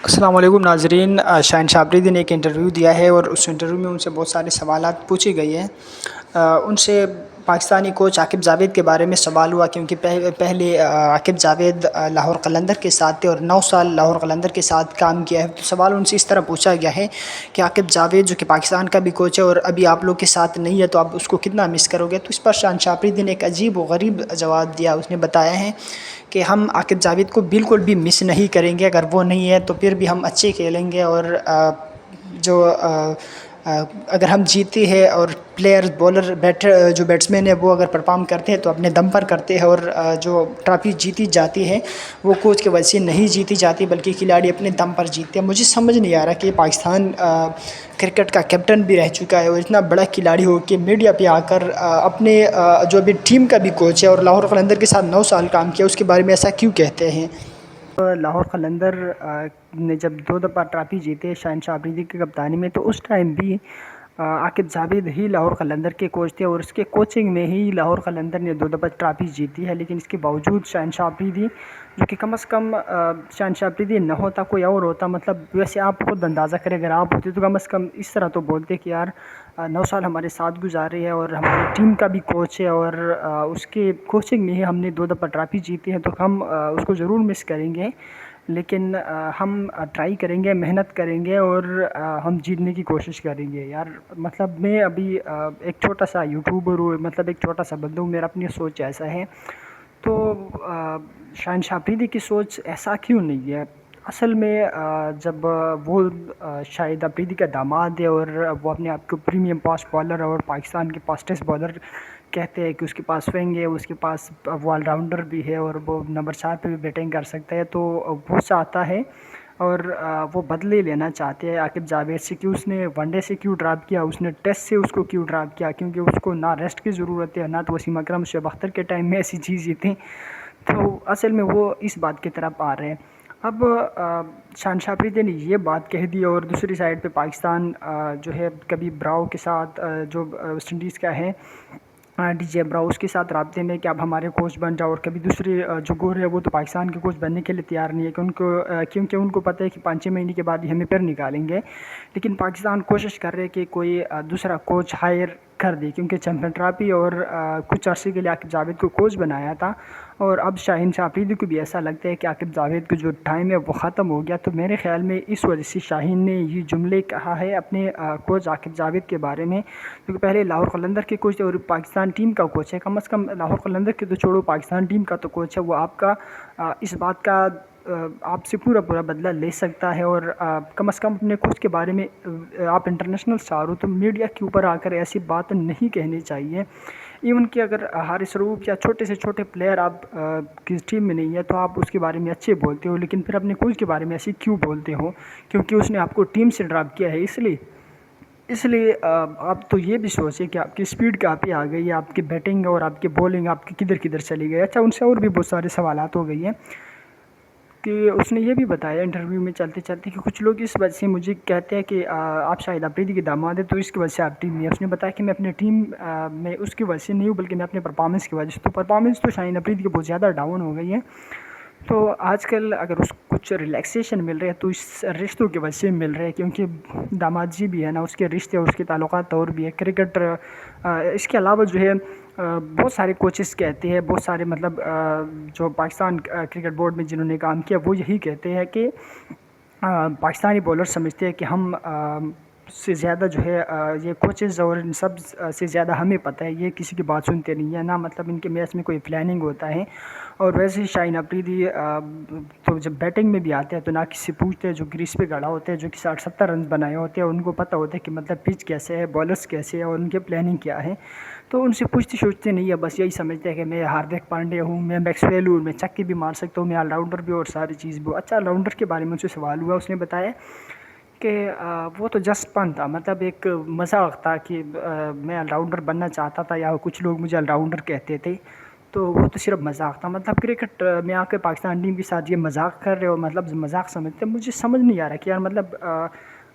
السلام علیکم ناظرین، شاہین شابریدی نے ایک انٹرویو دیا ہے اور اس انٹرویو میں ان سے بہت سارے سوالات پوچھے گئے ہیں۔ ان سے پاکستانی کوچ عاقب جاوید کے بارے میں سوال ہوا، کیونکہ پہلے عاقب جاوید لاہور قلندر کے ساتھ تھے اور 9 سال لاہور قلندر کے ساتھ کام کیا ہے۔ تو سوال ان سے اس طرح پوچھا گیا ہے کہ عاقب جاوید جو کہ پاکستان کا بھی کوچ ہے اور ابھی آپ لوگ کے ساتھ نہیں ہے، تو آپ اس کو کتنا مس کرو گے؟ تو اس پر شاہین شابریدی نے ایک عجیب و غریب جواب دیا۔ اس نے بتایا ہے کہ ہم عاقب جاوید کو بالکل بھی مس نہیں کریں گے، اگر وہ نہیں ہے تو پھر بھی ہم اچھے کھیلیں گے، اور جو اگر ہم جیتے ہیں اور پلیئر بولر جو بیٹسمین ہے وہ اگر پرفارم کرتے ہیں تو اپنے دم پر کرتے ہیں، اور جو ٹرافی جیتی جاتی ہے وہ کوچ کے وجہ سے نہیں جیتی جاتی بلکہ کھلاڑی اپنے دم پر جیتے ہیں۔ مجھے سمجھ نہیں آ رہا کہ پاکستان کرکٹ کا کیپٹن بھی رہ چکا ہے اور اتنا بڑا کھلاڑی ہو کہ میڈیا پہ آ کر اپنے جو ابھی ٹیم کا بھی کوچ ہے اور لاہور قلندر کے ساتھ 9 سال کام کیا، اس کے بارے میں ایسا کیوں کہتے ہیں؟ لاہور قلندر نے جب 2 دفعہ ٹرافی جیتے شاہین شابریدی کی کپتانی میں، تو اس ٹائم بھی عاقب جاوید ہی لاہور قلندر کے کوچ تھے اور اس کے کوچنگ میں ہی لاہور قلندر نے 2 دفعہ ٹرافی جیتی ہے۔ لیکن اس کے باوجود شاہین شابریدی، جو کہ کم از کم شاہین شابریدی نہ ہوتا کوئی اور ہوتا، مطلب ویسے آپ خود اندازہ کریں اگر آپ ہوتے تو کم از کم اس طرح تو بولتے کہ یار 9 سال ہمارے ساتھ گزارے ہیں اور ہماری ٹیم کا بھی کوچ ہے اور اس کے کوچنگ میں ہی ہم نے 2 دفعہ ٹرافی جیتی ہے، تو ہم اس کو ضرور مس کریں گے، لیکن ہم ٹرائی کریں گے، محنت کریں گے اور ہم جیتنے کی کوشش کریں گے۔ یار مطلب میں ابھی ایک چھوٹا سا یوٹیوبر ہوں، مطلب ایک چھوٹا سا بندہ ہوں، میرا اپنی سوچ ایسا ہے، تو شاہین شابریدی کی سوچ ایسا کیوں نہیں ہے؟ اصل میں جب وہ شاہد افریدی کا داماد ہے اور وہ اپنے آپ کو پریمیم فاسٹ بالر اور پاکستان کے فاسٹسٹ بالر کہتے ہیں کہ اس کے پاس سوئنگ ہے، اس کے پاس وہ آل راؤنڈر بھی ہے اور وہ نمبر 4 پہ بھی بیٹنگ کر سکتا ہے، تو وہ چاہتا ہے اور وہ بدلے لینا چاہتے ہیں عاقب جاوید سے کہ اس نے ون ڈے سے کیوں ڈراپ کیا، اس نے ٹیسٹ سے اس کو کیوں ڈراپ کیا، کیونکہ اس کو نہ ریسٹ کی ضرورت ہے، نہ تو وسیم اکرم شعیب اختر کے ٹائم میں ایسی چیزیں تھیں، تو اصل میں وہ اس بات کی طرف آ رہے ہیں۔ اب شاہین شابریدی نے یہ بات کہہ دی اور دوسری سائڈ پہ پاکستان جو ہے کبھی براؤ کے ساتھ جو ویسٹ انڈیز کا ہے ڈی جے براؤ، اس کے ساتھ رابطے میں کہ اب ہمارے کوچ بن جاؤ، اور کبھی دوسرے جو گور ہے وہ تو پاکستان کے کوچ بننے کے لیے تیار نہیں ہے کیونکہ ان کو پتہ ہے کہ 5-6 مہینے کے بعد ہی ہمیں پھر نکالیں گے، لیکن پاکستان کوشش کر رہے کہ کوئی دوسرا کوچ ہائر کر دی، کیونکہ چیمپئن ٹرافی اور کچھ عرصے کے لیے عاقب جاوید کو کوچ بنایا تھا، اور اب شاہین شابریدی کو بھی ایسا لگتا ہے کہ عاقب جاوید کو جو ٹائم ہے وہ ختم ہو گیا، تو میرے خیال میں اس وجہ سے شاہین نے یہ جملے کہا ہے اپنے کوچ عاقب جاوید کے بارے میں، کیونکہ پہلے لاہور قلندر کے کوچ اور پاکستان ٹیم کا کوچ ہے، کم از کم لاہور قلندر کے تو چھوڑو، پاکستان ٹیم کا تو کوچ ہے، وہ آپ کا اس بات کا آپ سے پورا بدلہ لے سکتا ہے، اور کم از کم اپنے کوچ کے بارے میں آپ انٹرنیشنل اسٹار ہو تو میڈیا کے اوپر آ کر ایسی بات نہیں کہنی چاہیے، ایون کہ اگر حارث رؤوف یا چھوٹے سے چھوٹے پلیئر آپ کس ٹیم میں نہیں ہے تو آپ اس کے بارے میں اچھے بولتے ہو، لیکن پھر اپنے کوچ کے بارے میں ایسے کیوں بولتے ہو؟ کیونکہ اس نے آپ کو ٹیم سے ڈراپ کیا ہے، اس لیے آپ تو یہ بھی سوچیں کہ آپ کی سپیڈ کہاں پہ آ گئی ہے، آپ کی بیٹنگ اور آپ کی بولنگ آپ کی کدھر کدھر چلی گئی۔ اچھا، ان سے اور بھی بہت سارے سوالات ہو گئی ہیں کہ اس نے یہ بھی بتایا انٹرویو میں چلتے چلتے کہ کچھ لوگ اس وجہ سے مجھے کہتے ہیں کہ آپ شاہد افریدی کے داماد ہیں تو اس کی وجہ سے آپ ٹیم میں ہے۔ اس نے بتایا کہ میں اپنے ٹیم میں اس کی وجہ سے نہیں ہوں بلکہ میں اپنے پرفارمنس کی وجہ سے، تو پرفارمنس تو شاہین افریدی کی بہت زیادہ ڈاؤن ہو گئی ہے، تو آج کل اگر اس کو کچھ ریلیکسیشن مل رہے ہیں تو اس رشتوں کی وجہ سے مل رہے ہیں، کیونکہ داماد جی بھی ہے نا، اس کے رشتے اور اس کے تعلقات اور بھی ہے کرکٹ۔ اس کے علاوہ جو ہے بہت سارے کوچز کہتے ہیں، بہت سارے مطلب جو پاکستان کرکٹ بورڈ میں جنہوں نے کام کیا وہ یہی کہتے ہیں کہ پاکستانی بولر سمجھتے ہیں کہ ہم سے زیادہ جو ہے یہ کوچز اور ان سب سے زیادہ ہمیں پتہ ہے، یہ کسی کی بات سنتے نہیں ہیں، نہ مطلب ان کے میچ میں کوئی پلاننگ ہوتا ہے، اور ویسے ہی شاہین افریدی تو جب بیٹنگ میں بھی آتے ہیں تو نہ کسی سے پوچھتے ہیں، جو گریس پہ کھڑا ہوتے ہیں، جو کہ 60-70 رنز بنائے ہوتے ہیں، ان کو پتہ ہوتا ہے کہ مطلب پچ کیسے ہے، بالرز کیسے ہے اور ان کے پلاننگ کیا ہے، تو ان سے پوچھتے سوچتے نہیں ہے، بس یہی سمجھتے ہیں کہ میں ہاردک پانڈیا ہوں، میں میکسویل ہوں، میں چھکے بھی مار سکتا ہوں، میں آل راؤنڈر بھی اور ساری چیز بھی۔ اچھا، آل راؤنڈر کے بارے میں ان سے سوال ہوا، اس نے بتایا کہ وہ تو جسٹ فن تھا، مطلب ایک مذاق تھا کہ میں آل راؤنڈر بننا چاہتا تھا یا کچھ لوگ مجھے آل راؤنڈر کہتے تھے، تو وہ تو صرف مذاق تھا، مطلب کرکٹ میں آ کے پاکستان ٹیم کے ساتھ یہ مذاق کر رہے ہو، مطلب مذاق سمجھتے ہیں، مجھے سمجھ نہیں آ رہا کہ یار مطلب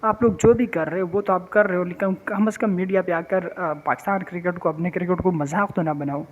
آپ لوگ جو بھی کر رہے ہو وہ تو آپ کر رہے ہو، لیکن کم از کم میڈیا پہ آ کر پاکستان کرکٹ کو، اپنے کرکٹ کو مذاق تو نہ بناؤ۔